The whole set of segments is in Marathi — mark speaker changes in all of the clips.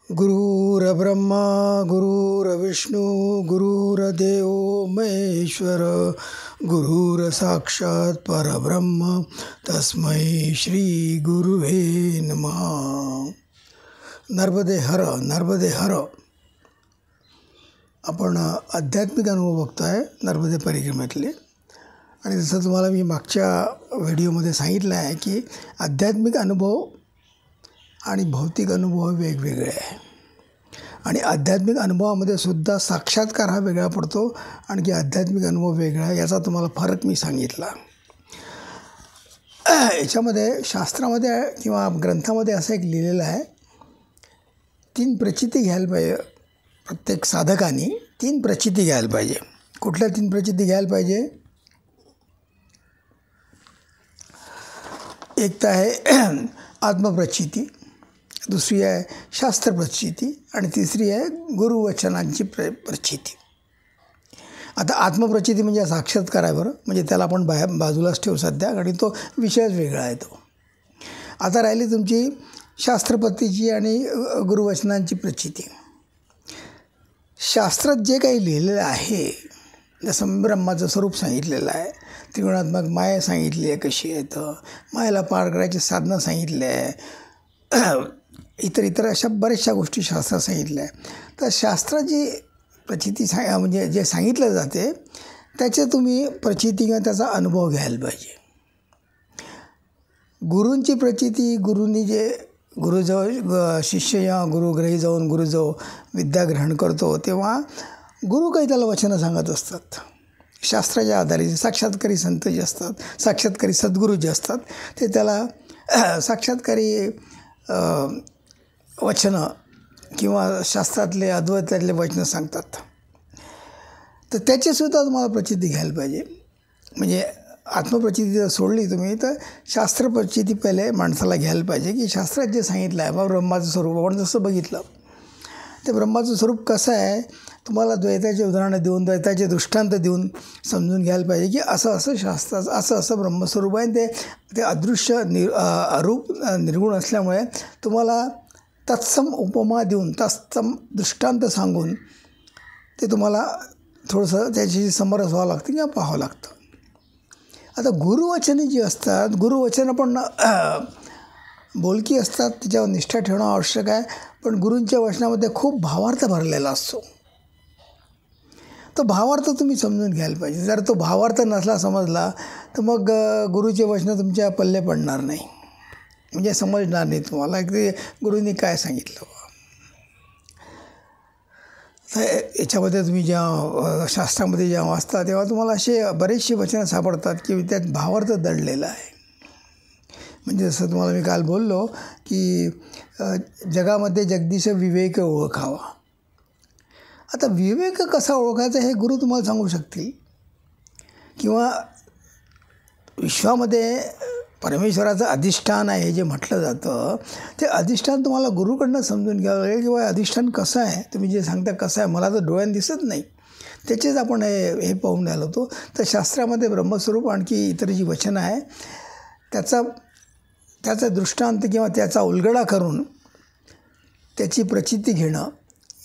Speaker 1: गुरुर्ब्रह्मा गुरुर्विष्णू गुरुर्देव महेश्वर गुरुर्साक्षात् परब्रह्म तस्मै श्री गुरुवे नमः. नर्मदे हर नर्मदे हर. आपण आध्यात्मिक अनुभव बघतोय नर्मदे परिक्रमेतले. आणि जसं तुम्हाला मी मागच्या व्हिडिओमध्ये सांगितलं आहे की आध्यात्मिक अनुभव आणि भौतिक अनुभव वेगवेगळे आहे. आणि आध्यात्मिक अनुभवामध्ये सुद्धा साक्षात्कार हा वेगळा पडतो, आणखी आध्यात्मिक अनुभव वेगळा आहे. याचा तुम्हाला फरक मी सांगितला. याच्यामध्ये शास्त्रामध्ये किंवा ग्रंथामध्ये असं एक लिहिलेलं आहे, 3 प्रचिती घ्यायला पाहिजे. प्रत्येक साधकाने 3 प्रचिती घ्यायला पाहिजे. कुठल्या 3 प्रचिती घ्यायला पाहिजे? एक तर आहे आत्मप्रचिती, दुसरी आहे शास्त्रप्रचिती आणि तिसरी आहे गुरुवचनांची प्रचिती. आता आत्मप्रचिती म्हणजे साक्षात्कार आहे बरं, म्हणजे त्याला आपण बाजूलाच ठेवू सध्या, आणि तो विषयच वेगळा आहे तो. आता राहिली तुमची शास्त्रपतीची आणि गुरुवचनांची प्रचिती. शास्त्रात जे काही लिहिलेलं आहे, जसं ब्रह्माचं स्वरूप सांगितलेलं आहे, त्रिगुणात्मक माया सांगितली आहे कशी आहे, तर मायेला पार करायची साधनं सांगितले आहे, इतर अशा बऱ्याचशा गोष्टी शास्त्रात सांगितल्या आहे. तर शास्त्राची प्रचिती म्हणजे जे सांगितलं जाते त्याचे तुम्ही प्रचिती किंवा त्याचा अनुभव घ्यायला पाहिजे. गुरूंची प्रचिती, गुरूंनी जे गुरुजवळ शिष्य या गुरुग्रही जाऊन गुरुजवळ विद्या ग्रहण करतो तेव्हा गुरु काही त्याला वचनं सांगत असतात. शास्त्राच्या आधारे साक्षात्कारी संत जे असतात, साक्षात्कारी सद्गुरू जे असतात, ते त्याला साक्षात्कारी वचनं किंवा शास्त्रातले अद्वैतातले वचनं सांगतात. तर त्याचीसुद्धा तुम्हाला प्रचिती घ्यायला पाहिजे. म्हणजे आत्मप्रचिती जर सोडली तुम्ही, तर शास्त्रप्रचिती पहिले माणसाला घ्यायला पाहिजे की शास्त्रात जे सांगितलं आहे बा ब्रह्माचं स्वरूप आपण जसं बघितलं, ते ब्रह्माचं स्वरूप कसं आहे तुम्हाला द्वैताचे उदाहरणं देऊन, द्वैताचे दृष्टांत देऊन समजून घ्यायला पाहिजे की असं शास्त्राचं असं ब्रह्मस्वरूप आहे. ते अदृश्य अरूप निर्गुण असल्यामुळे तुम्हाला तत्सम उपमा देऊन, तत्सम दृष्टांत सांगून ते तुम्हाला थोडंसं त्याची समरस व्हावं लागतं किंवा पाहावं लागतं. आता गुरुवचने जी असतात, गुरुवचनं पण बोलकी असतात, त्याच्यावर निष्ठा ठेवणं आवश्यक आहे. पण गुरूंच्या वचनामध्ये खूप भावार्थ भरलेला असतो. तो भावार्थ तुम्ही समजून घ्यायला पाहिजे. जर तो भावार्थ नसला समजला तर मग गुरुचे वचनं तुमच्या पल्ले पडणार नाही, म्हणजे समजणार नाही तुम्हाला की गुरूंनी काय सांगितलं. तर याच्यामध्ये तुम्ही जेव्हा शास्त्रामध्ये जेव्हा वाचता तेव्हा तुम्हाला असे बरेचसे वचनं सापडतात की त्यात भावार्थ दडलेला आहे. म्हणजे जसं तुम्हाला मी काल बोललो की जगामध्ये जगदीश विवेक ओळखावा. आता विवेक कसा ओळखायचा हे गुरु तुम्हाला सांगू शकतील, किंवा विश्वामध्ये परमेश्वराचं अधिष्ठान आहे जे म्हटलं जातं, ते अधिष्ठान तुम्हाला गुरुकडनं समजून घ्यावं लागेल. किंवा अधिष्ठान कसं आहे, तुम्ही जे सांगता कसं आहे, मला तर डोळ्यानं दिसत नाही, त्याचेच आपण हे पाहून राहिलो होतो. तर शास्त्रामध्ये ब्रह्मस्वरूप आणखी इतर जी वचनं आहे त्याचा दृष्टांत किंवा त्याचा उलगडा करून त्याची प्रचिती घेणं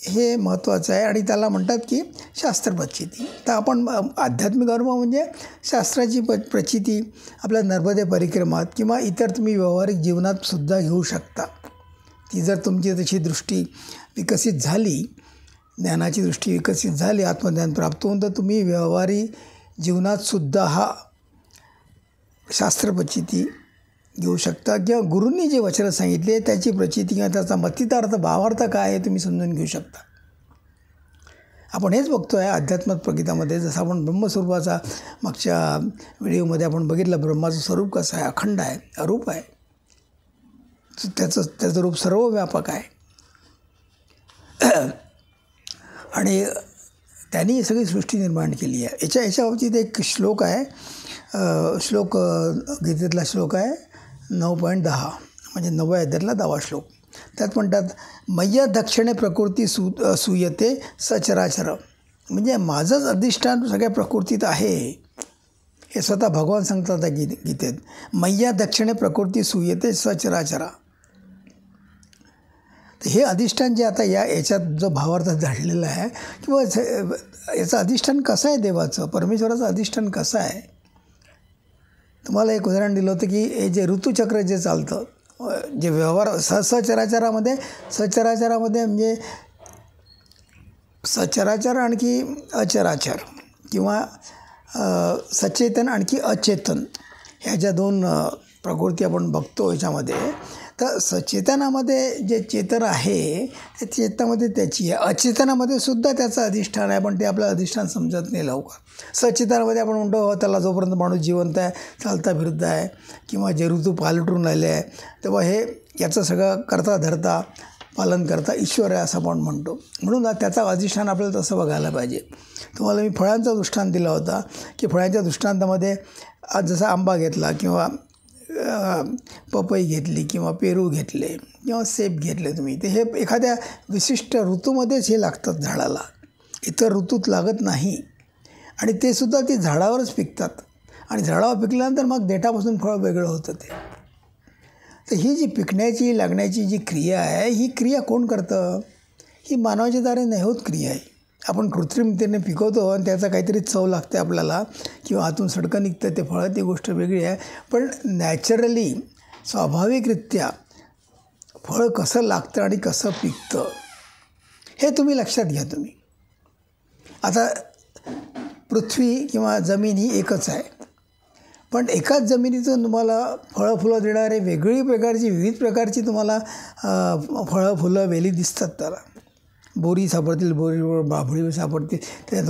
Speaker 1: हे महत्त्वाचं आहे. आणि त्याला म्हणतात की शास्त्रप्रचिती. तर आपण आध्यात्मिक अनुभव म्हणजे शास्त्राची प्रचिती आपल्या नर्मदे परिक्रमात किंवा इतर तुम्ही व्यावहारिक जीवनात सुद्धा घेऊ शकता. ती जर तुमची तशी दृष्टी विकसित झाली, ज्ञानाची दृष्टी विकसित झाली, आत्मज्ञान प्राप्त होऊन, तर तुम्ही व्यावहारिक जीवनात सुद्धा हा शास्त्रप्रचिती घेऊ शकता. किंवा गुरूंनी जे वचनं सांगितले त्याची प्रचिती किंवा त्याचा मतितार्थ भावार्थ काय आहे तुम्ही समजून घेऊ शकता. आपण हेच बघतो आहे अध्यात्मात प्रगीतामध्ये. जसं आपण ब्रह्मस्वरूपाचा मागच्या व्हिडिओमध्ये आपण बघितलं, ब्रह्माचं स्वरूप कसं आहे, अखंड आहे, अरूप आहे, त्याचं रूप सर्व व्यापक आहे. आणि त्यांनी ही सगळी सृष्टी निर्माण केली आहे. याच्या बाबतीत एक श्लोक आहे, श्लोक गीतेतला श्लोक आहे 9.10, म्हणजे 9व्या अध्यायातला 10वा श्लोक. त्यात म्हणतात, मय्या दक्षिणे प्रकृती सूयते सचराचर. म्हणजे माझंच अधिष्ठान सगळ्या प्रकृतीत आहे, हे स्वतः भगवान सांगतात गीतेत. मय्या दक्षिणे प्रकृती सूयते सचराचरा. तर हे अधिष्ठान जे आता याच्यात जो भावार्थ धाडलेला आहे किंवा याचं अधिष्ठान कसं आहे देवाचं, परमेश्वराचं अधिष्ठान कसं आहे. तुम्हाला एक उदाहरण दिलं होतं की हे जे ऋतुचक्र जे चालतं, जे व्यवहार सचराचरामध्ये म्हणजे सचराचर आणखी अचराचर किंवा सचेतन आणखी अचेतन, ह्या ज्या दोन प्रकृती आपण बघतो याच्यामध्ये. तर सचेतनामध्ये जे चेतन आहे ते चेतनामध्ये त्याची आहे, अचेतनामध्ये सुद्धा त्याचं अधिष्ठान आहे, पण ते आपलं अधिष्ठान समजत नाही लवकर. सचेतनामध्ये आपण म्हणतो त्याला जोपर्यंत माणूस जिवंत आहे, चालता फिरता आहे किंवा जे ऋतू पालटून राहिले आहे, तेव्हा हे याचं सगळं करता धरता पालन करता ईश्वर आहे असं आपण म्हणतो. म्हणून त्याचा अधिष्ठान आपल्याला तसं बघायला पाहिजे. तुम्हाला मी फळांचा दृष्टांत दिला होता की फळांच्या दृष्टांतामध्ये आज जसा आंबा घेतला किंवा पपई घेतली किंवा पेरू घेतले किंवा सेब घेतले तुम्ही, ते हे एखाद्या विशिष्ट ऋतूमध्येच हे लागतात झाडाला, इतर ऋतूत लागत नाही. आणि ते सुद्धा ती झाडावरच पिकतात आणि झाडावर पिकल्यानंतर मग देठापासून फळ वेगळं होतं ते. तर ही जी पिकण्याची लागण्याची जी क्रिया आहे, ही क्रिया कोण करतं? ही मानवाच्या द्वारे नाही होत क्रिया आहे. आपण कृत्रिमतेने पिकवतो आणि त्याचा काहीतरी चव लागते आपल्याला किंवा आतून सडकं निघतं ते फळं, ती गोष्ट वेगळी आहे. पण नॅचरली स्वाभाविकरित्या फळ कसं लागतं आणि कसं पिकतं हे तुम्ही लक्षात घ्या. तुम्ही आता पृथ्वी किंवा जमीन ही एकच आहे, पण एकाच जमिनीतून तुम्हाला फळं फुलं देणारे विविध प्रकारची तुम्हाला फळं फुलं वेली दिसतात. त्याला बोरी सापडतील, बोरीवर बाभळी सापडतील, त्यात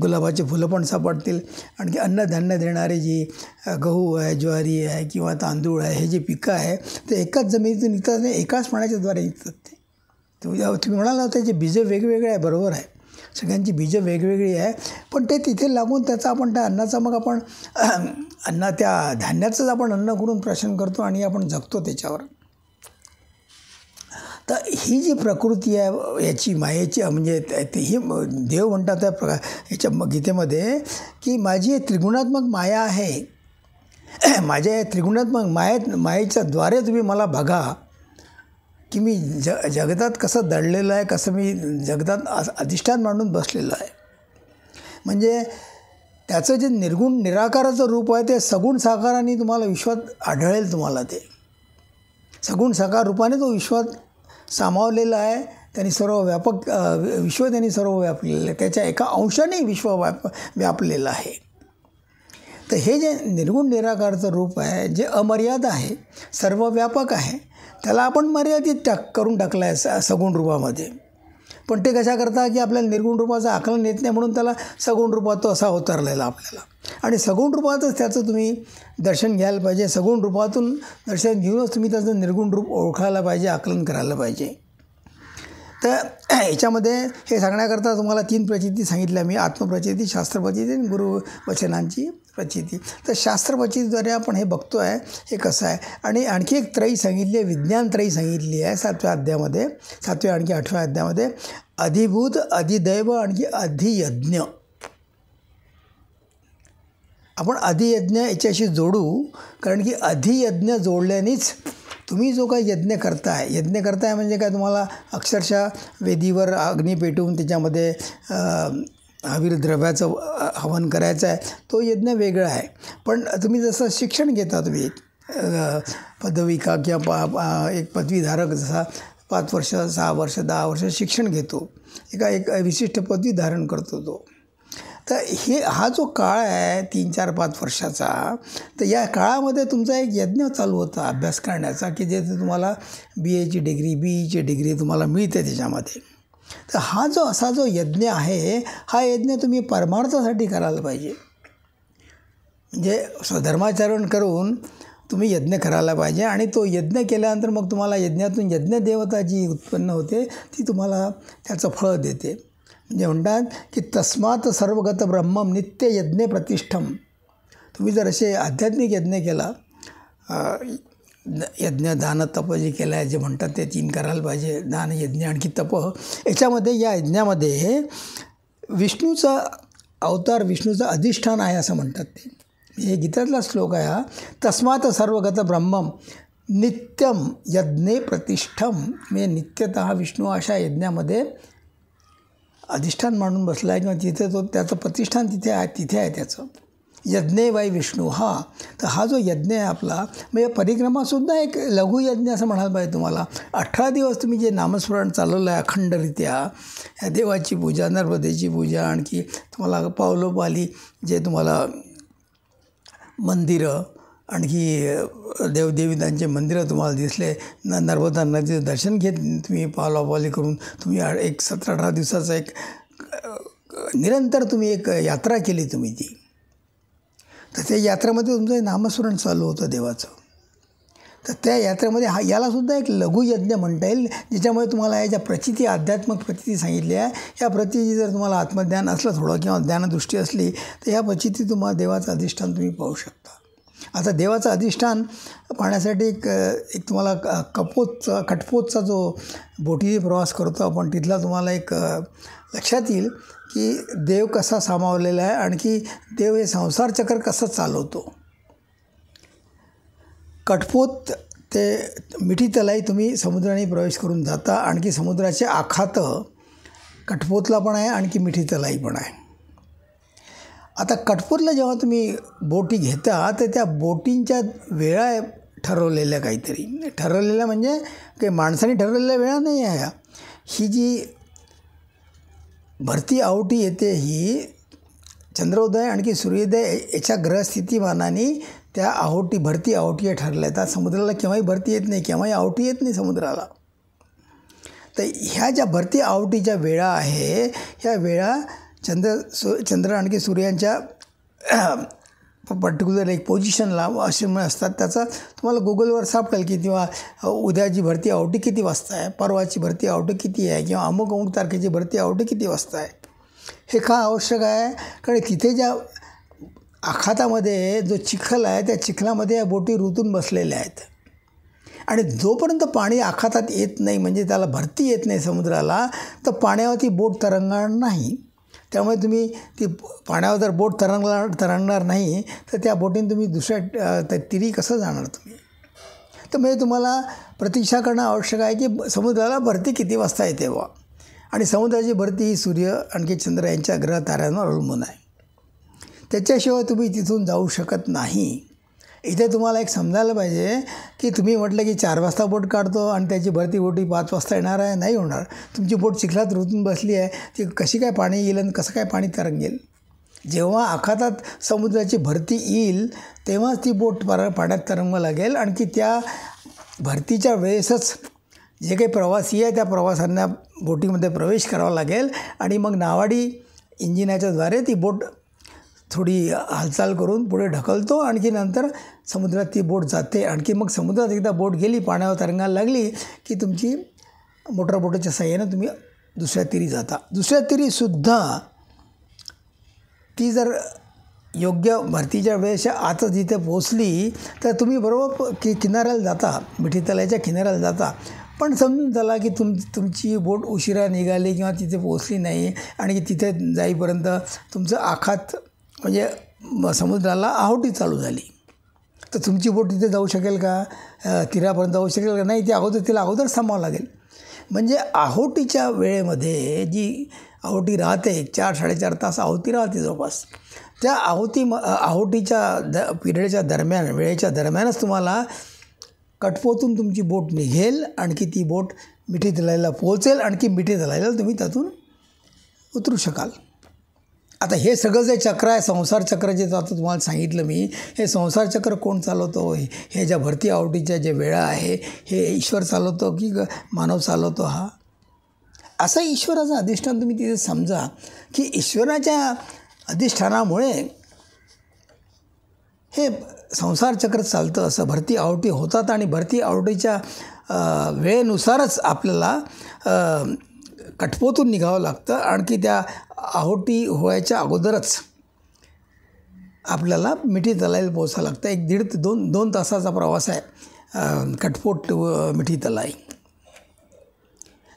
Speaker 1: गुलाबाचे फुलं पण सापडतील. आणखी अन्नधान्य देणारे जी गहू आहे, ज्वारी आहे किंवा तांदूळ आहे, हे जे पिकं आहे ते एकाच जमिनीतून निघतात नाही, एकाच पाण्याच्याद्वारे निघतात. ते तुम्ही म्हणाला होता जे बीजं वेगवेगळे आहे, बरोबर आहे, सगळ्यांची बीजं वेगवेगळी आहे, पण ते तिथे लागून त्याचा आपण त्या अन्नाचा मग आपण त्या धान्याचंच आपण अन्न करून प्राशन करतो आणि आपण जगतो त्याच्यावर. तर ही जी प्रकृती आहे याची मायेची, म्हणजे ही देव म्हणतात त्या याच्या गीतेमध्ये की माझी त्रिगुणात्मक माया आहे, माझ्या या त्रिगुणात्मक मायेच्या द्वारे तुम्ही मला बघा की मी जगतात कसं दडलेलं आहे, कसं मी जगतात अधिष्ठान मांडून बसलेलं आहे. म्हणजे त्याचं जे निर्गुण निराकाराचं रूप आहे ते सगुण साकाराने तुम्हाला विश्वात आढळेल. तुम्हाला ते सगुण साकार रूपाने तो विश्वात सामावलेला आहे. त्यांनी सर्व व्यापक विश्व त्यांनी सर्व व्यापलेलं आहे, त्याच्या एका अंशाने विश्व व्यापलेलं आहे. तर हे जे निर्गुण निराकारचं रूप आहे, जे अमर्याद आहे, सर्वव्यापक आहे, त्याला आपण मर्यादित करून टाकलं आहे सगुण रूपामध्ये. पण ते कशा करता की आपल्याला निर्गुण रूपाचं आकलन येत नाही, म्हणून त्याला सगुण रूपात तो असा अवतरलेला आपल्याला. आणि सगुण रूपातच त्याचं तुम्ही दर्शन घ्यायला पाहिजे. सगुण रूपातून दर्शन घेऊनच तुम्ही त्याचं निर्गुण रूप ओळखायला पाहिजे, आकलन करायला पाहिजे. तर याच्यामध्ये हे सांगण्याकरता तुम्हाला 3 प्रचिती सांगितल्या मी: आत्मप्रचिती, शास्त्रप्रचिती आणि गुरुवचनांची प्रचिती. तर शास्त्रप्रचितीद्वारे आपण हे बघतो आहे हे कसं आहे. आणि आणखी एक त्रयी सांगितली आहे, विज्ञान त्रयी सांगितली आहे 7व्या अध्यायामध्ये, 7व्या आणखी 8व्या अध्यायामध्ये. अधिभूत, अधिदैव आणखी अधियज्ञ. आपण अधियज्ञ याच्याशी जोडू, कारण की अधियज्ञ जोडल्यानेच तुम्ही जो काही यज्ञ करताय म्हणजे काय, तुम्हाला अक्षरशः वेदीवर अग्नी पेटवून त्याच्यामध्ये हवीर द्रव्याचं हवन करायचं आहे, तो यज्ञ वेगळा आहे. पण तुम्ही जसं शिक्षण घेता, तुम्ही पदविका किंवा एक पदवीधारक जसा 5 वर्ष 6 वर्ष 10 वर्ष शिक्षण घेतो, एक विशिष्ट पदवी धारण करतो तो. तर हा जो काळ आहे 3, 4, 5 वर्षाचा, तर या काळामध्ये तुमचा एक यज्ञ चालू होता अभ्यास करण्याचा, की जे तुम्हाला BAची डिग्री, BEची डिग्री तुम्हाला मिळते त्याच्यामध्ये. तर हा जो असा जो यज्ञ आहे, हा यज्ञ तुम्ही परमार्थासाठी करायला पाहिजे. म्हणजे स्वधर्माचरण करून तुम्ही यज्ञ करायला पाहिजे. आणि तो यज्ञ केल्यानंतर मग तुम्हाला यज्ञातून यज्ञदेवता जी उत्पन्न होते ती तुम्हाला त्याचं फळ देते. म्हणजे म्हणतात की तस्मात सर्वगत ब्रह्मम नित्य यज्ञ प्रतिष्ठम. तुम्ही जर असे आध्यात्मिक यज्ञ केला, यज्ञ दान तप जे केलं आहे, जे म्हणतात ते 3 करायला पाहिजे, दान यज्ञ आणखी तप. याच्यामध्ये या यज्ञामध्ये विष्णूचा अवतार, विष्णूचं अधिष्ठान आहे असं म्हणतात ते. हे गीतातला श्लोक आहे हा. तस्मात सर्वगत ब्रह्मम, नित्यम यज्ञे प्रतिष्ठम, म्हणजे नित्यतः विष्णू अशा यज्ञामध्ये अधिष्ठान मांडून बसला आहे किंवा तिथे तो त्याचं प्रतिष्ठान तिथे आहे त्याचं. यज्ञे वाई विष्णू. तर हा जो यज्ञ आहे आपला, म्हणजे परिक्रमासुद्धा एक लघुयज्ञ असं म्हणायला पाहिजे तुम्हाला. 18 दिवस तुम्ही जे नामस्मरण चालवलं आहे अखंडरित्या, या देवाची पूजा, नर्मदेची पूजा, आणखी तुम्हाला पावलोपाली जे तुम्हाला मंदिरं, आणखी देवदेवतांचे मंदिरं तुम्हाला दिसले, नर्मदा नदीचं दर्शन घेत तुम्ही पावलोपाली करून तुम्ही एक 17-18 दिवसाचा एक निरंतर तुम्ही एक यात्रा केली तुम्ही ती. तर त्या यात्रेमध्ये तुमचं नामस्मरण चालू होतं देवाचं. तर त्या यात्रेमध्ये यालासुद्धा एक लघुयज्ञ म्हणता येईल, ज्याच्यामुळे तुम्हाला या ज्या प्रचिती, आध्यात्मिक प्रचिती सांगितल्या, या प्रचिती जर तुम्हाला आत्मज्ञान असलं थोडं किंवा ज्ञानदृष्टी असली तर ह्या प्रचिती तुम्हाला देवाचं अधिष्ठान तुम्ही पाहू शकता. आता देवाचं अधिष्ठान पाहण्यासाठी एक तुम्हाला कटपोतचा जो बोटीने प्रवास करतो आपण, तिथला तुम्हाला एक लक्षात येईल की देव कसा सामावलेला आहे, आणखी देव हे संसार चक्र कसं चालवतो. कटपोत ते मिठी तलाई तुम्ही समुद्राने प्रवेश करून जाता, आणखी समुद्राचे आखात कटपोतला पण आहे, आणखी मिठी तलाई पण आहे. आता कटपोतला जेव्हा तुम्ही बोटी घेता तर त्या बोटींच्या वेळा ठरवलेल्या, काहीतरी ठरवलेल्या म्हणजे काही माणसाने ठरवलेल्या वेळा नाही आहे. ही जी भरती आवटी येते ही चंद्रोदय आणखी सूर्योदय याच्या ग्रहस्थितीमानाने त्या भरती आवटी ठरल्या. त्या समुद्राला केव्हाही भरती येत नाही, केव्हाही आवटी येत नाही समुद्राला. तर ह्या ज्या भरती आवटीच्या वेळा आहे, ह्या वेळा चंद्र आणखी सूर्यांच्या पर्टिक्युलर एक पोझिशनला असे असतात. त्याचा तुम्हाला गुगलवर सापडेल की किंवा उद्याची भरती आवटी किती वाजता आहे, परवाची भरती आवटी किती आहे, किंवा अमुक तारखेची भरती आवटी किती वाजता आहे. हे का आवश्यक आहे? कारण तिथे ज्या आखातामध्ये जो चिखल आहे, त्या चिखलामध्ये या बोटी रुतून बसलेल्या आहेत, आणि जोपर्यंत पाणी आखातात येत नाही, म्हणजे त्याला भरती येत नाही समुद्राला, तर पाण्यावरती बोट तरंगणार नाही. त्यामुळे तुम्ही ती पाण्यावर जर बोट तरंगणार नाही तर त्या बोटीने तुम्ही दुसऱ्या तिरी कसं जाणार तुम्ही. तर म्हणजे तुम्हाला प्रतीक्षा करणं आवश्यक आहे की समुद्राला भरती किती वाजता येते बा. आणि समुद्राची भरती ही सूर्य आणखी चंद्र यांच्या ग्रह ताऱ्यांवर अवलंबून आहे. त्याच्याशिवाय तुम्ही तिथून जाऊ शकत नाही. इथे तुम्हाला एक समजायला पाहिजे की तुम्ही म्हटलं की 4 वाजता बोट काढतो आणि त्याची भरती बोटी 5 वाजता येणार आहे, नाही होणार. तुमची बोट चिखलात रुतून बसली आहे, ती कशी काय पाणी येईल आणि कसं काय पाणी तरंगेल. जेव्हा आखातात समुद्राची भरती येईल तेव्हाच ती बोट पाण्यात तरंगवा लागेल. आणखी त्या भरतीच्या वेळेसच जे काही प्रवासी आहे त्या प्रवाशांना बोटीमध्ये प्रवेश करावा लागेल, आणि मग नावाडी इंजिनाच्याद्वारे ती बोट थोडी हालचाल करून पुढे ढकलतो, आणखी नंतर समुद्रात ती बोट जाते. आणखी मग समुद्रात एकदा बोट गेली, पाण्यावर तरंगायला लागली की तुमची मोटर बोटीच्या साह्यानं तुम्ही दुसऱ्या तीरी जाता. दुसऱ्या तीरीसुद्धा ती जर योग्य भरतीच्या वेळेच्या आतच जिथे पोचली तर तुम्ही बरोबर किनाऱ्याला जाता, मिठी तलाच्या किनाऱ्याला जाता. पण समजून चला की तुमची बोट उशिरा निघाली किंवा तिथे पोचली नाही, आणि तिथे जाईपर्यंत तुमचं आखात म्हणजे समुद्राला आहोटी चालू झाली, तर तुमची बोट तिथे जाऊ शकेल का, तीरापर्यंत जाऊ शकेल का? नाही, तिला अगोदर थांबावं लागेल. म्हणजे आहोटीच्या वेळेमध्ये जी आहोटी राहते, 4-4.5 तास आहोती राहते जवळपास, त्या आहोटीच्या पिरियडच्या दरम्यान, वेळेच्या दरम्यानच तुम्हाला कटपोतून तुमची बोट निघेल, आणखी ती बोट मिठी तलाईला पोहोचेल, आणखी मिठी तलाईला तुम्ही त्यातून उतरू शकाल. आता हे सगळं जे चक्र आहे, संसार चक्र जे आता तुम्हाला सांगितलं मी, हे संसार चक्र कोण चालवतो? हे ज्या भरती आवटीच्या ज्या वेळा आहे, हे ईश्वर चालवतो की मानव चालवतो? हा असं ईश्वराचं अधिष्ठान तुम्ही तिथे समजा की ईश्वराच्या अधिष्ठानामुळे हे संसार चक्र चालतं. असं भरती आवटी होतात, आणि भरती आवटीच्या वेळेनुसारच आपल्याला कटपोतून निघावं लागतं. आणखी त्या आहोटी व्हायच्या अगोदरच आपल्याला मिठी तलाईला पोचायला लागतं. 1.5 ते 2 तासाचा प्रवास आहे कटपोट मिठी तलाई.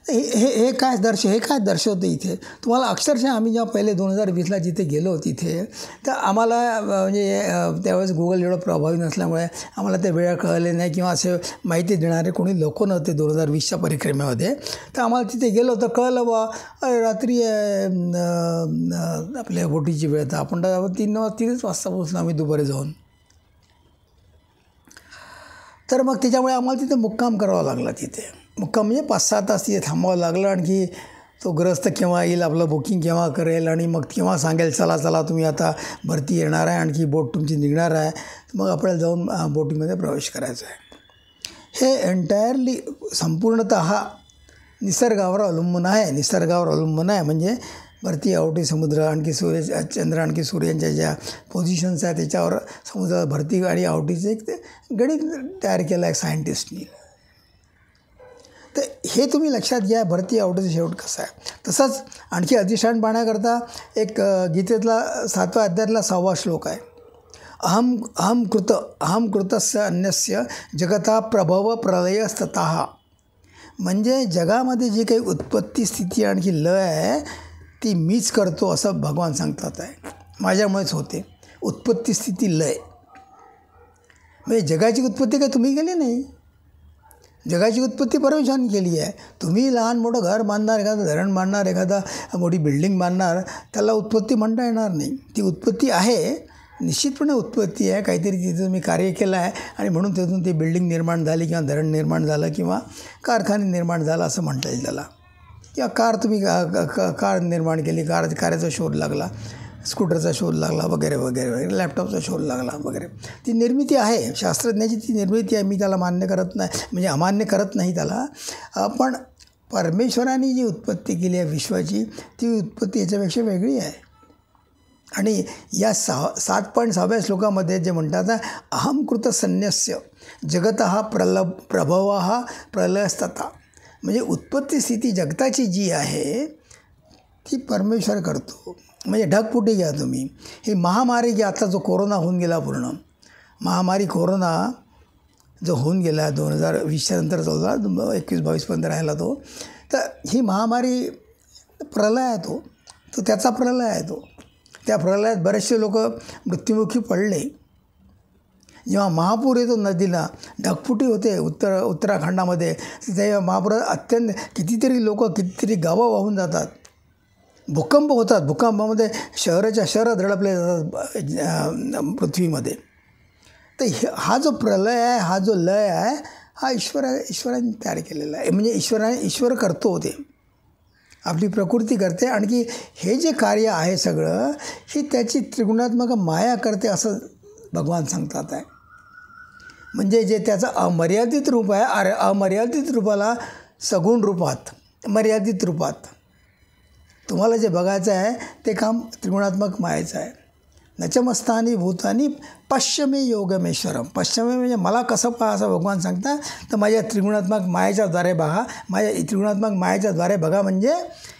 Speaker 1: हे काय दर्शवतं इथे तुम्हाला. अक्षरशः आम्ही जेव्हा पहिले 2020ला जिथे गेलो तिथे तर आम्हाला म्हणजे त्यावेळेस गुगल एवढं प्रभावी नसल्यामुळे आम्हाला ते वेळ कळले नाही किंवा असे माहिती देणारे कोणी लोक नव्हते 2020च्या परिक्रमेमध्ये. तर आम्हाला तिथे गेलो तर कळलं बा अरे रात्री आपल्या बोटीची वेळ तर आपण 3:30 वाजता पोहोचलो आम्ही दुपारी जाऊन. तर मग त्याच्यामुळे आम्हाला तिथे मुक्काम करावा लागला. तिथे मुक्काम म्हणजे 5-6 तास तिथे थांबावं लागलं. आणखी तो ग्रस्त केव्हा येईल, आपलं बुकिंग केव्हा करेल आणि मग केव्हा सांगेल चला चला तुम्ही आता भरती येणार आहे, आणखी बोट तुमची निघणार आहे, मग आपल्याला जाऊन बोटीमध्ये प्रवेश करायचा आहे. हे एंटायरली संपूर्णतः निसर्गावर अवलंबून आहे. म्हणजे भरती अवटी समुद्र, आणखी चंद्र, आणखी सूर्यांच्या ज्या पोझिशन्स आहेत त्याच्यावर समुद्रात भरती आणि अवटीचं एक ते गणित तयार केलं आहे सायंटिस्टनी. तर हे तुम्ही लक्षात घ्या, भरती अवटीचं शेवट कसं आहे. तसंच आणखी अधिष्ठान पाहण्याकरता एक गीतेतला 7व्या अध्यायातला 6वा श्लोक आहे. अहम कृतस्य अन्यस्य जगता प्रभव प्रलयस्ततः. म्हणजे जगामध्ये जी काही उत्पत्ती स्थिती आणखी लय आहे ती मीच करतो असं भगवान सांगतात आहे. माझ्यामुळेच होते उत्पत्ती स्थिती लय. म्हणजे जगाची उत्पत्ती काही तुम्ही केली नाही, जगाची उत्पत्ती परमेश्वराने केली आहे. तुम्ही लहान मोठं घर बांधणार, एखादं धरण बांधणार, एखादा मोठी बिल्डिंग बांधणार, त्याला उत्पत्ती म्हणता येणार नाही. ती उत्पत्ती आहे, निश्चितपणे उत्पत्ती आहे. काहीतरी तिथे तुम्ही कार्य केलं आहे आणि म्हणून तिथून ती बिल्डिंग निर्माण झाली किंवा धरण निर्माण झालं किंवा कारखाने निर्माण झाला असं म्हणता येईल त्याला. किंवा कार तुम्ही कार निर्माण केली, कारचा शोध लागला, स्कूटरचा शोध लागला वगैरे वगैरे वगैरे, लॅपटॉपचा शोध लागला वगैरे. ती निर्मिती आहे, शास्त्रज्ञाची ती निर्मिती आहे. मी त्याला मान्य करत नाही, म्हणजे अमान्य करत नाही त्याला. पण परमेश्वराने जी उत्पत्ती केली आहे विश्वाची, ती उत्पत्ती याच्यापेक्षा वेगळी आहे. आणि या 7.6व्या श्लोकामध्ये जे म्हणतात अहम कृत संन्यस्य जगतः प्रभवः प्रलयस्ततः. म्हणजे उत्पत्ती स्थिती जगताची जी आहे ती परमेश्वर करतो. म्हणजे ढगफुटी घ्या तुम्ही, ही महामारी घ्या, आता जो कोरोना होऊन गेला, पूर्ण महामारी कोरोना जो होऊन गेला 2020च्या नंतर चौदा 21-22पर्यंत राहिला तो. तर ही महामारी प्रलय आहे, तो त्याचा प्रलय आहे. त्या प्रलयात बरेचसे लोक मृत्युमुखी पडले. जेव्हा महापूर येतो नदीला, ढगफुटी होते उत्तराखंडामध्ये, त्या महापुरात अत्यंत कितीतरी गावं वाहून जातात. भूकंप होतात, भूकंपामध्ये शहरं दडपले जातात पृथ्वीमध्ये. तर हा जो प्रलय आहे, हा जो लय आहे, हा ईश्वराने तयार केलेला आहे. म्हणजे ईश्वर करतो, ते आपली प्रकृती करते. आणखी हे जे कार्य आहे सगळं, ही त्याची त्रिगुणात्मक माया करते असं भगवान सांगतात आहे. म्हणजे जे त्याचं अमर्यादित रूप आहे, अमर्यादित रूपाला सगुण रूपात, मर्यादित रूपात तुम्हाला जे बघायचं आहे ते काम त्रिगुणात्मक मायेचं आहे. नचमस्तानी भूतानी पश्चिमे योगमेश्वरम. पश्चिमे म्हणजे मला कसं पहा असं भगवान सांगता. तर माझ्या त्रिगुणात्मक मायेच्या द्वारे बघा, माझ्या त्रिगुणात्मक मायेच्या द्वारे बघा. म्हणजे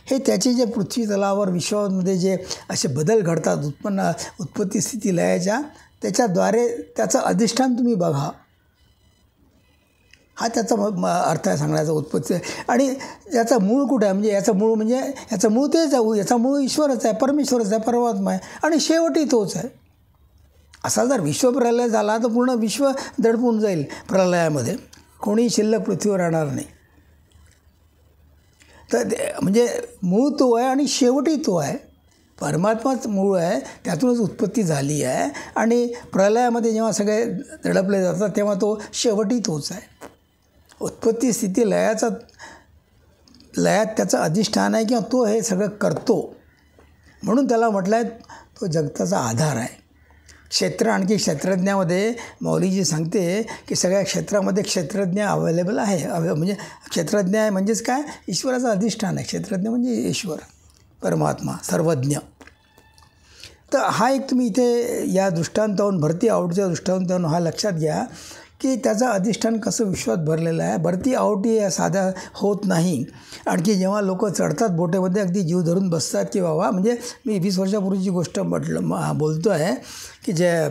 Speaker 1: हे त्याचे जे पृथ्वी तलावर विश्वामध्ये जे असे बदल घडतात उत्पत्ती स्थिती लयाच्या, त्याच्याद्वारे त्याचं अधिष्ठान तुम्ही बघा. हा त्याचा अर्थ आहे सांगण्याचा उत्पत्ती. आणि याचं मूळ कुठं आहे, म्हणजे याचं मूळ तेच आहे, याचा मूळ ईश्वरच आहे, परमेश्वरच आहे, परमात्मा आहे. आणि शेवटी तोच आहे. असा जर विश्वप्रलय झाला तर पूर्ण विश्व दडपून जाईल प्रलयामध्ये, कोणी शिल्लक पृथ्वीवर राहणार नाही. तर म्हणजे मूळ तो आहे आणि शेवटी तो आहे. परमात्माच मूळ आहे, त्यातूनच उत्पत्ती झाली आहे. आणि प्रलयामध्ये जेव्हा सगळे दडपले जातात तेव्हा तो शेवटी तोच आहे. उत्पत्ती स्थिती लयात त्याचं अधिष्ठान आहे किंवा तो हे सगळं करतो. म्हणून त्याला म्हटलं आहे तो जगताचा आधार आहे. क्षेत्र, आणखी क्षेत्रज्ञामध्ये मौलीजी सांगते की सगळ्या क्षेत्रामध्ये क्षेत्रज्ञ अवेलेबल आहे. म्हणजे क्षेत्रज्ञ आहे म्हणजेच काय, ईश्वराचं अधिष्ठान आहे. क्षेत्रज्ञ म्हणजे ईश्वर, परमात्मा, सर्वज्ञ. तर हा एक तुम्ही इथे या दृष्टांतावरून, भरती आवडीच्या दृष्टांतावरून हा लक्षात घ्या की त्याचं अधिष्ठान कसं विश्वात भरलेलं आहे. भरती आवटी या साध्या होत नाही. आणखी जेव्हा लोक चढतात बोटेमध्ये अगदी जीव धरून बसतात की बाबा, म्हणजे मी 20 वर्षापूर्वीची गोष्ट बोलतो आहे की जे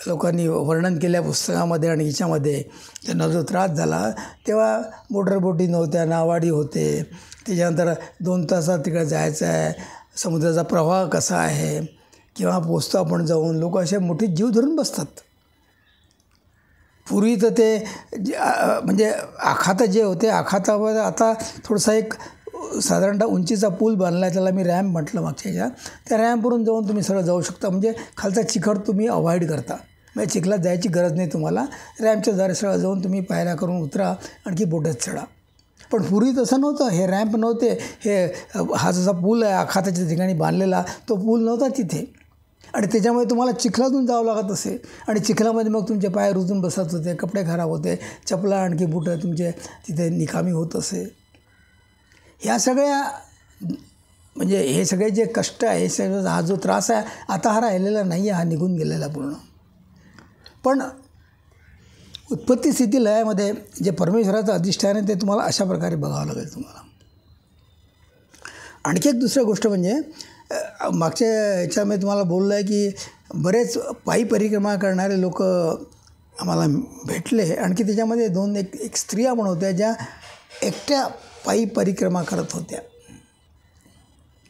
Speaker 1: लोकांनी वर्णन केल्या पुस्तकामध्ये आणि हिच्यामध्ये त्यांना जो त्रास झाला तेव्हा मोटरबोटी नव्हत्या, नावाडी होते. त्याच्यानंतर 2 तासात तिकडे जायचं आहे, समुद्राचा प्रवाह कसा आहे, केव्हा पोचतो आपण जाऊन, लोक असे मोठे जीव धरून बसतात. पूर्वी तर ते म्हणजे आखातं जे होते, आखातावर आता थोडासा एक साधारणतः उंचीचा पूल बांधला आहे, त्याला मी रॅम्प म्हटलं मागच्या ह्याच्या. त्या रॅम्पवरून जाऊन तुम्ही सरळ जाऊ शकता. म्हणजे खालचा चिखल तुम्ही अवॉइड करता, म्हणजे चिखलात जायची गरज नाही तुम्हाला. रॅम्पच्या द्वारे सरळ जाऊन तुम्ही पायऱ्या करून उतरा, आणखी बोटात चढा. पण पूर्वी तसं नव्हतं. हे रॅम्प नव्हते. हा जसा पूल आहे आखाताच्या ठिकाणी बांधलेला, तो पूल नव्हता तिथे. आणि त्याच्यामुळे तुम्हाला चिखलातून जावं लागत असे. आणि चिखलामध्ये मग तुमचे पाय रुजून बसत होते, कपडे खराब होते, चपला आणखी बुटं तुमचे तिथे निकामी होत असे. ह्या सगळ्या म्हणजे हे सगळे जे कष्ट आहे, हे सगळं हा जो त्रास आहे आता हा राहिलेला नाही आहे, हा निघून गेलेला पूर्ण. पण उत्पत्ती स्थिती लयामध्ये जे परमेश्वराचं अधिष्ठान आहे ते तुम्हाला अशा प्रकारे बघावं लागेल तुम्हाला. आणखी एक दुसरी गोष्ट म्हणजे मागच्या ह्याच्यामध्ये तुम्हाला बोललं आहे की बरेच पायी परिक्रमा करणारे लोक आम्हाला भेटले. आणखी त्याच्यामध्ये एक स्त्रिया पण होत्या ज्या एकट्या पायी परिक्रमा करत होत्या.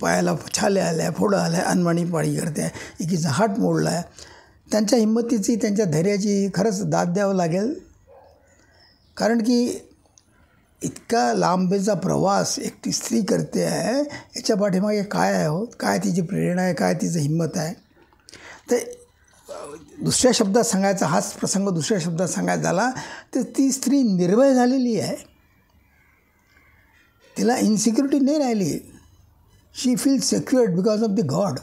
Speaker 1: पायाला छाले आल्या, फोडं आल्या, अनवाणी पाळी करते, एकीचा हात मोडला आहे. त्यांच्या हिंमतीची, त्यांच्या धैर्याची खरंच दाद द्यावं लागेल. कारण की इतका लांबीचा प्रवास एकटी स्त्री करते आहे, याच्या पाठीमागे काय आहे हो, काय तिची प्रेरणा आहे, काय तिचं हिंमत आहे. तर दुसऱ्या शब्दात सांगायचा, हाच प्रसंग दुसऱ्या शब्दात सांगायचा झाला तर ती स्त्री निर्भय झालेली आहे. तिला इन्सिक्युरिटी नाही राहिली. She feel secured because of the God.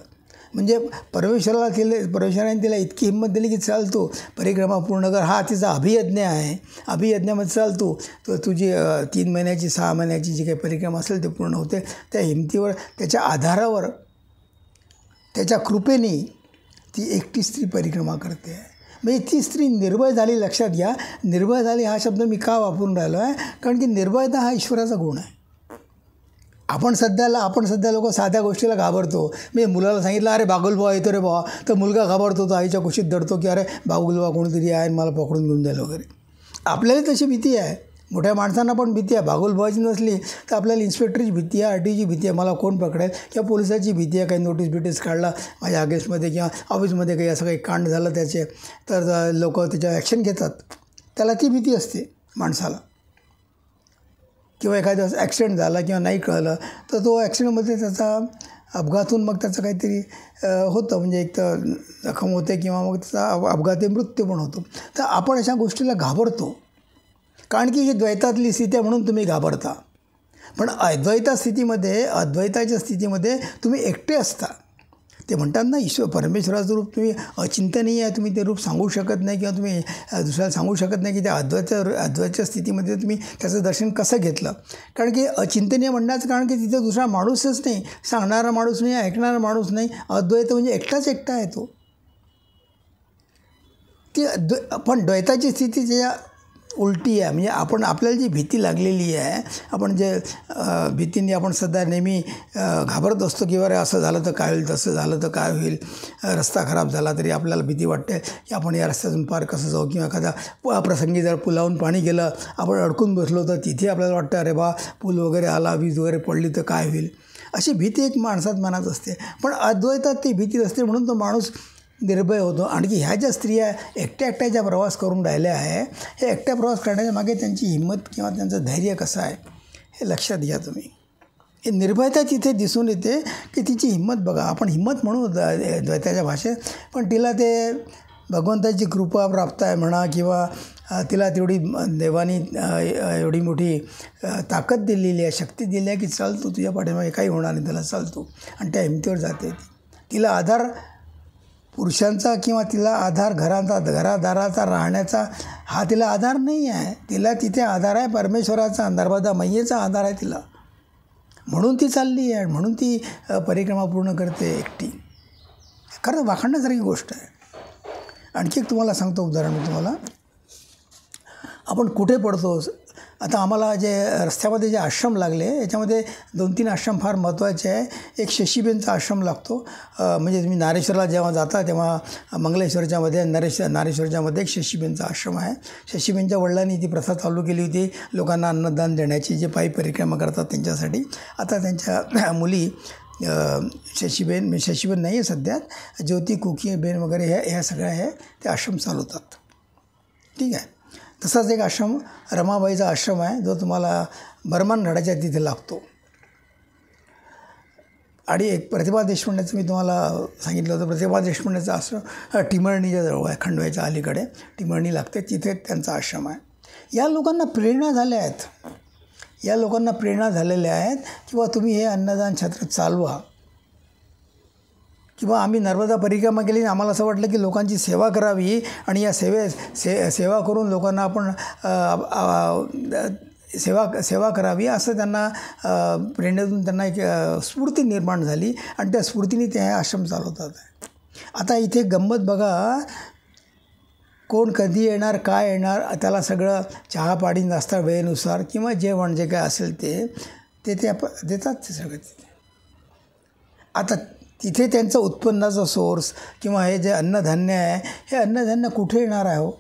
Speaker 1: म्हणजे परमेश्वराने तिला इतकी हिंमत दिली की चाल तू परिक्रमा पूर्ण कर. हा तिचा अभियज्ञ आहे. अभियज्ञामध्ये चाल तू तुझी 3 महिन्याची 6 महिन्याची जी काही परिक्रमा असेल ते पूर्ण होते. त्या हिमतीवर, त्याच्या आधारावर, त्याच्या कृपेने ती एकटी स्त्री परिक्रमा करते आहे. म्हणजे ती स्त्री निर्भय झाली. लक्षात घ्या, निर्भय झाली हा शब्द मी का वापरून राहिलो आहे, कारण की निर्भयता हा ईश्वराचा गुण आहे. आपण सध्या लोक साध्या गोष्टीला घाबरतो. म्हणजे मुलाला सांगितलं अरे बागुलबा येतो रे बा, तर मुलगा घाबरतो, तो आईच्या कुशीत दडतो की अरे बागुलबा कोणीतरी आहे मला पकडून घेऊन जाईल वगैरे. आपल्याला तशी भीती आहे. मोठ्या माणसांना पण भीती आहे. बागुलबाची नसली तर आपल्याला इन्स्पेक्टरची भीती आहे, RTOची भीती आहे, मला कोण पकडेल, किंवा पोलिसाची भीती आहे. काही नोटीस काढला माझ्या अगेन्स्टमध्ये किंवा ऑफिसमध्ये काही असं काही कांड झालं त्याचे, तर लोक त्याच्यावर ॲक्शन घेतात. त्याला ती भीती असते माणसाला. किंवा एखाद्या ॲक्सिडेंट झाला किंवा नाही कळलं तर तो ॲक्सिडेंटमध्ये त्याचा अपघातून मग त्याचं काहीतरी होतं, म्हणजे एक तर जखम होते किंवा मग त्याचा अपघाती मृत्यू पण होतो. तर आपण अशा गोष्टीला घाबरतो, कारण की ही द्वैतातली स्थिती आहे म्हणून तुम्ही घाबरता. पण अद्वैताच्या स्थितीमध्ये तुम्ही एकटे असता. ते म्हणतात ना, परमेश्वराचं रूप तुम्ही अचिंतनीय आहे, तुम्ही ते रूप सांगू शकत नाही किंवा तुम्ही दुसऱ्याला सांगू शकत नाही की त्या अद्वैतच्या स्थितीमध्ये तुम्ही त्याचं दर्शन कसं घेतलं. कारण की अचिंतनीय म्हणण्याचं कारण की तिथे दुसरा माणूसच नाही, सांगणारा माणूस नाही, ऐकणारा माणूस नाही. अद्वैत म्हणजे एकटा आहे तो. ती पण द्वैताची स्थिती ज्या उलटी आहे. म्हणजे आपल्याला जी भीती लागलेली आहे, आपण जे भीतीने आपण सध्या नेहमी घाबरत असतो की अरे असं झालं तर काय होईल, तसं झालं तर काय होईल, रस्ता खराब झाला तरी आपल्याला भीती वाटते की आपण या रस्त्यातून पार कसं जाऊ, किंवा एखादा प्रसंगी जर पुलावून पाणी गेलं, आपण अडकून बसलो तर तिथे आपल्याला वाटतं अरे बा पूल वगैरे आला, वीज वगैरे पडली तर काय होईल, अशी भीती एक माणसात मनात असते. पण अद्वैतात ती भीती असते म्हणून तो माणूस निर्भय होतो. आणखी ह्या ज्या स्त्रिया एकट्या ज्या प्रवास करून राहिल्या आहे, हे एकट्या प्रवास करण्याच्या मागे त्यांची हिंमत किंवा त्यांचं धैर्य कसं आहे हे लक्षात घ्या तुम्ही. हे निर्भयता तिथे दिसून येते की तिची हिंमत बघा. आपण हिंमत म्हणू द्वैताच्या भाषेत, पण तिला ते भगवंताची कृपा प्राप्त आहे म्हणा, किंवा तिला तेवढी देवानी एवढी मोठी ताकद दिलेली आहे, शक्ती दिली आहे की चाल तू, तुझ्या पाठीमागे काही होणार नाही, त्याला चाल तू, आणि त्या हिमतीवर जाते. तिला आधार पुरुषांचा किंवा तिला आधार घरादाराचा राहण्याचा हा तिला आधार नाही आहे. तिला तिथे आधार आहे परमेश्वराचा, नर्मदा मैयेचा आधार आहे तिला. म्हणून ती चालली आहे, म्हणून ती परिक्रमा पूर्ण करते एकटी. खरं वाखाणण्यासारखी गोष्ट आहे. आणखी एक तुम्हाला सांगतो उदाहरण मी तुम्हाला. आपण कुठे पडतो, आता आम्हाला जे रस्त्यामध्ये जे आश्रम लागले याच्यामध्ये 2-3 आश्रम फार महत्त्वाचे आहे. एक शशीबेनचा आश्रम लागतो. म्हणजे तुम्ही नारेश्वरला जेव्हा जाता तेव्हा मंगलेश्वरच्यामध्ये नारेश्वरच्यामध्ये एक शशीबेनचा आश्रम आहे. शशीबेनच्या वडिलांनी ती प्रथा चालू केली होती लोकांना अन्नदान देण्याची, जे पायी परिक्रमा करतात त्यांच्यासाठी. आता त्यांच्या मुली शशीबेन नाही आहे सध्या, ज्योती कुकीबेन वगैरे ह्या सगळ्या आहे ते आश्रम चालवतात. ठीक आहे. तसाच एक आश्रम रमाबाईचा आश्रम आहे जो तुम्हाला बर्मनघाटाच्या तिथे लागतो. आणि एक प्रतिभा देशपांडेचं मी तुम्हाला सांगितलं होतं. प्रतिभा देशपांडेचा आश्रम टिमळणीच्या जवळ आहे, खंडव्याच्या अलीकडे टिमळणी लागते, तिथे त्यांचा आश्रम आहे. या लोकांना प्रेरणा झाल्या आहेत, या लोकांना प्रेरणा झालेल्या आहेत किंवा तुम्ही हे अन्नदान छत्र चालवा. किंवा आम्ही नर्मदा परिक्रमा केली, आम्हाला असं वाटलं की लोकांची सेवा करावी आणि या सेवा करून लोकांना आपण सेवा करावी असं त्यांना प्रेरणेतून त्यांना एक स्फूर्ती निर्माण झाली आणि त्या स्फूर्तीने ते हे आश्रम चालवतात. आता इथे गंमत बघा, कोण कधी येणार काय येणार त्याला सगळं चहा पाणी नाश्ता वेळेनुसार किंवा जेवण जे काय असेल ते देतात ते सगळं तिथे. आता तिथे त्यांचं उत्पन्नाचा सोर्स किंवा हे जे अन्नधान्य आहे हे अन्नधान्य कुठे येणार आहे हो?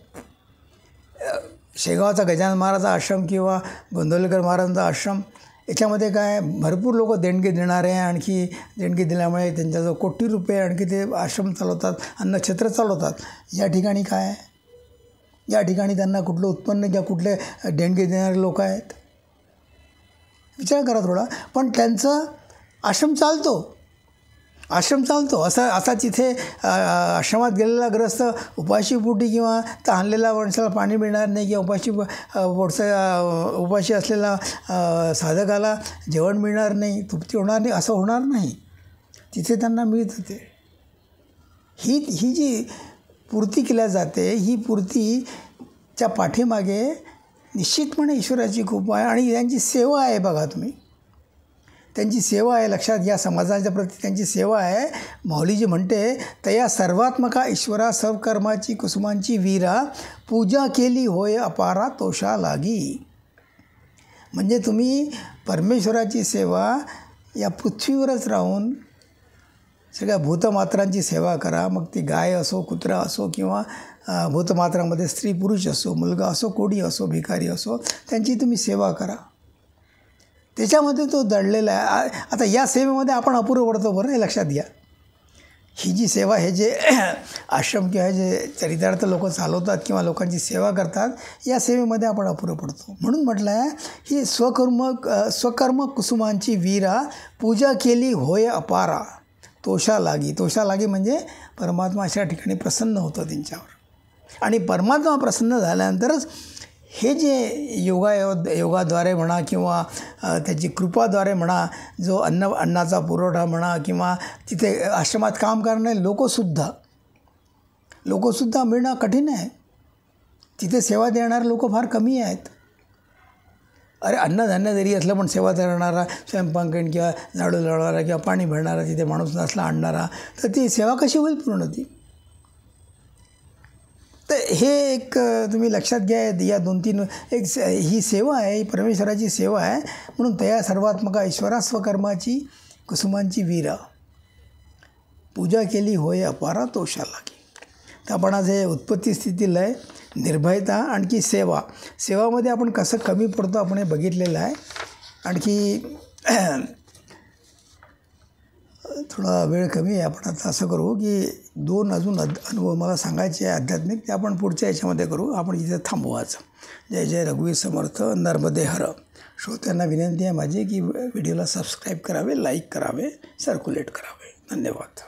Speaker 1: शेगावचा गजानन महाराजांचा आश्रम किंवा गोंदवलेकर महाराजांचा आश्रम याच्यामध्ये काय भरपूर लोक देणगी देणारे आहे. आणखी देणगी दिल्यामुळे त्यांच्याजवळ कोटी रुपये आणखी ते आश्रम चालवतात, अन्नक्षेत्र चालवतात. या ठिकाणी काय, या ठिकाणी त्यांना कुठलं उत्पन्न किंवा कुठले देणगी देणारे लोक आहेत? विचार करा थोडा. पण त्यांचं आश्रम चालतो असा तिथे आश्रमात गेलेला ग्रस्त उपाशीपोटी किंवा तहानलेला माणसाला पाणी मिळणार नाही किंवा उपाशी असलेला साधकाला जेवण मिळणार नाही, तृप्ती होणार नाही असं होणार नाही. तिथे त्यांना मिळतं ते. ही जी पूर्ती केल्या जाते, ही पूर्तीच्या पाठीमागे निश्चितपणे ईश्वराची कृपा आहे आणि त्यांची सेवा आहे. बघा तुम्ही, त्यांची सेवा आहे, लक्षात घ्या. समाजाच्या प्रती त्यांची सेवा आहे. माऊलीजी म्हणते, तया सर्वात्मका ईश्वरा सर्वकर्माची कुसुमांची वीरा पूजा केली होय अपारा तोषा लागी. म्हणजे तुम्ही परमेश्वराची सेवा या पृथ्वीवरच राहून सगळ्या भूतमात्रांची सेवा करा. मग ती गाय असो, कुत्रा असो किंवा भूतमात्रामध्ये स्त्री पुरुष असो, मुलगा असो, कोडी असो, भिकारी असो, त्यांची तुम्ही सेवा करा. त्याच्यामध्ये तो दडलेला आहे. आता या सेवेमध्ये आपण अपुरं पडतो, बरं हे लक्षात घ्या. ही जी सेवा, हे जे आश्रम किंवा जे चरितार्थ लोक चालवतात किंवा लोकांची सेवा करतात, या सेवेमध्ये आपण अपुरं पडतो. म्हणून म्हटलं आहे ही स्वकर्म कुसुमांची वीरा पूजा केली होय अपारा तोषा लागी म्हणजे परमात्मा अशा ठिकाणी प्रसन्न होतं त्यांच्यावर. आणि परमात्मा प्रसन्न झाल्यानंतरच हे जे योगाद्वारे म्हणा किंवा त्याची कृपाद्वारे म्हणा, जो अन्नाचा पुरवठा म्हणा किंवा तिथे आश्रमात काम करणारे लोकसुद्धा मिळणं कठीण आहे. तिथे सेवा देणारे लोक फार कमी आहेत. अरे अन्नधान्य जरी असलं पण सेवा करणारा, स्वयंपाकन किंवा झाडू लावणारा किंवा पाणी भरणारा तिथे माणूस नसला आणणारा, तर ती सेवा कशी होईल पूर्ण ती? तर हे एक तुम्ही लक्षात घ्या. या 2-3 ही सेवा आहे, ही परमेश्वराची सेवा आहे. म्हणून तया सर्वात्मका ईश्वरा स्वकर्माची कुसुमांची वीरा पूजा केली होय अपारा तोषा लागी. तर आपण आज हे उत्पत्ती स्थिती लय, निर्भयता आणखी सेवामध्ये आपण कसं कमी पडतो आपण हे बघितलेलं आहे. आणखी थोडा वेळ कमी आहे. आपण आता असं करू की 2 अजून अनुभव मला सांगायचे आहे आध्यात्मिक, ते आपण पुढच्या याच्यामध्ये करू. आपण इथे थांबवायचं. जय जय रघुवीर समर्थ, नर्मदे हर. श्रोत्यांना विनंती आहे माझी की व्हिडिओला सबस्क्राईब करावे, लाईक करावे, सर्क्युलेट करावे. धन्यवाद.